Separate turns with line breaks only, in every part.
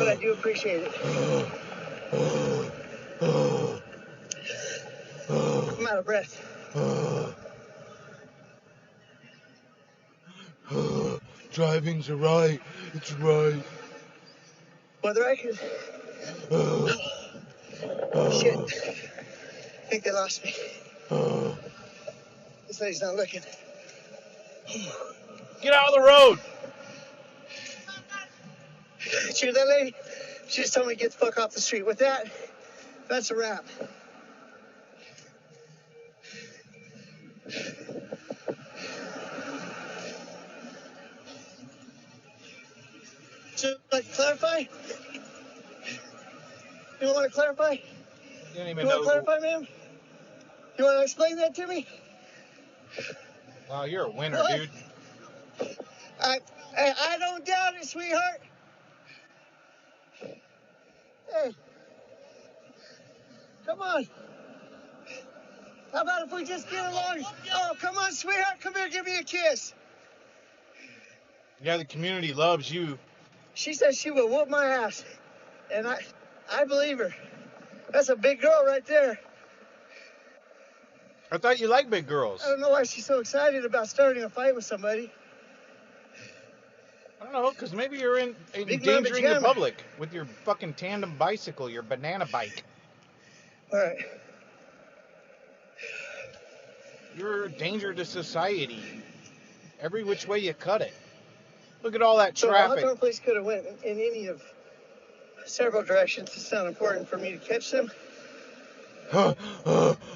but I do appreciate it. I'm out of breath.
Driving's right. It's right.
Whether I could... Shit. I think they lost me. This lady's not looking.
Get out of the road!
Did you hear that lady? She just told me to get the fuck off the street. With that, that's a wrap. Should I clarify? You want to clarify?
You don't even
You
know.
want to clarify, ma'am? You want to explain that to me?
Wow, you're a winner,
What?
dude.
I don't doubt it, sweetheart. Hey. Come on. How about if we just get along? Oh, come on, sweetheart. Come here, give me a kiss.
Yeah, the community loves you.
She says she will whoop my ass. And I believe her. That's a big girl right there.
I thought you liked big girls.
I don't know why she's so excited about starting a fight with somebody.
I don't know, because maybe you're endangering the
jamma.
public with your fucking tandem bicycle, your banana bike.
All right.
You're a danger to society. Every which way you cut it. Look at all that
So
traffic.
the Hawthorne police could have went in any of several directions. It's not important for me to catch them. I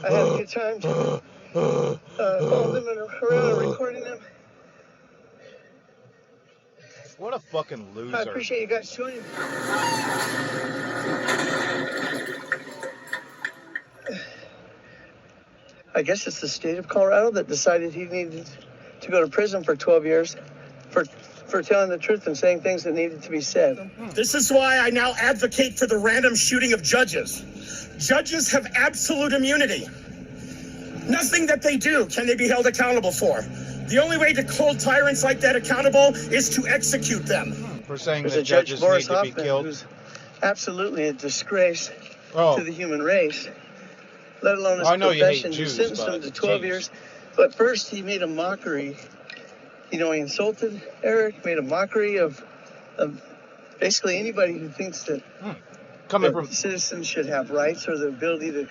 had a good time following them around and recording them.
What a fucking loser.
I appreciate you guys joining. I guess it's the state of Colorado that decided he needed to go to prison for 12 years for telling the truth and saying things that needed to be said.
This is why I now advocate for the random shooting of judges. Judges have absolute immunity. Nothing that they do can they be held accountable for. The only way to hold tyrants like that accountable is to execute them.
For saying
There's
that
a Judge
judges
Boris
need to be
Hoffman
killed.
who's absolutely a disgrace to the human race, let alone his
I know you hate
profession. He
Jews,
sentenced him
but
to 12
geez.
years. But first, he made a mockery. You know, he insulted Eric, made a mockery of basically anybody who thinks that,
Coming from
citizens should have rights or the ability to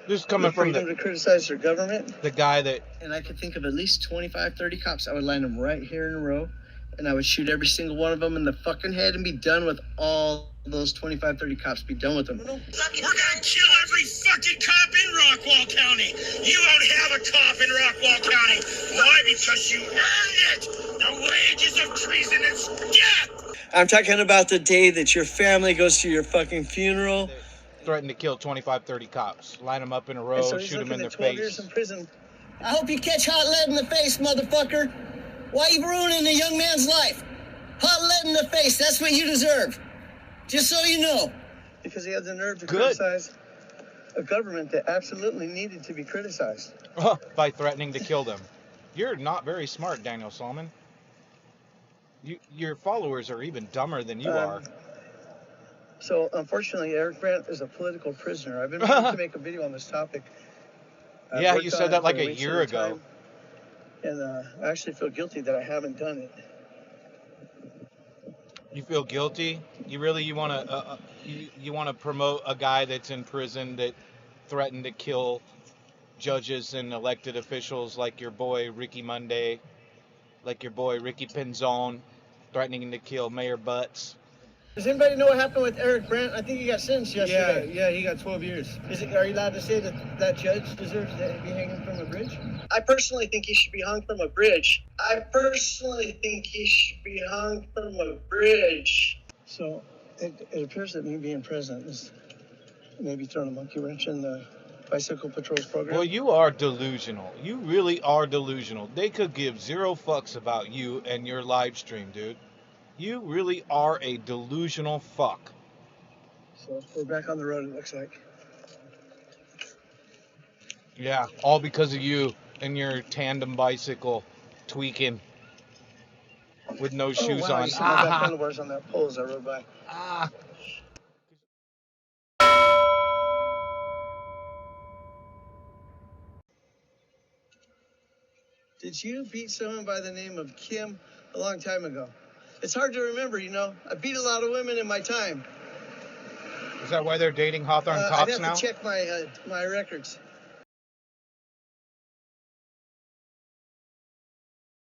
this coming from
freedom to criticize their government.
the guy that
And I could think of at least 25, 30 cops. I would line them right here in a row, and I would shoot every single one of them in the fucking head and be done with all those 25, 30 cops. Be done with them.
We're gonna kill every fucking cop in Rockwall County. You don't have a cop in Rockwall County. Why? Because you earned it. The wages of treason is death.
I'm talking about the day that your family goes to your fucking funeral.
threatened to kill 25, 30 cops. Line them up in a row,
And so he's
shoot them in
looking
their
at 12 years
face.
in prison. I hope you catch hot lead in the face, motherfucker. Why you ruining a young man's life? Hot lead in the face, that's what you deserve. Just so you know. Because he had the nerve to criticize a government that absolutely needed to be criticized.
By threatening to kill them. You're not very smart, Daniel Solomon. Your followers are even dumber than you are.
So, unfortunately, Eric Brandt is a political prisoner. I've been wanting to make a video on this topic. I've
Yeah,
worked
you
on
said
it
that
for
like a
weeks
year
at a
ago.
time, and I actually feel guilty that I haven't done it.
You feel guilty? You want to you want to promote a guy that's in prison that threatened to kill judges and elected officials like your boy Ricky Monday, like your boy Ricky Penzone, threatening to kill Mayor Butts.
Does anybody know what happened with Eric Brandt? I think he got sentenced yesterday.
Yeah, he got 12 years.
Are you allowed to say that that judge deserves to be hanging from a bridge? I personally think he should be hung from a bridge. So it appears that me being president is maybe throwing a monkey wrench in the Bicycle Patrol's program.
Well, you are delusional. You really are delusional. They could give zero fucks about you and your live stream, dude. You really are a delusional fuck.
So we're back on the road, it looks like.
Yeah, all because of you and your tandem bicycle tweaking. with no
Oh,
shoes
wow,
on.
you saw my back underwears on that pole as I rode by. Did you beat someone by the name of Kim a long time ago? It's hard to remember, you know. I beat a lot of women in my time.
Is that why they're dating Hawthorne
I'd
Cox
have
now?
to check my records.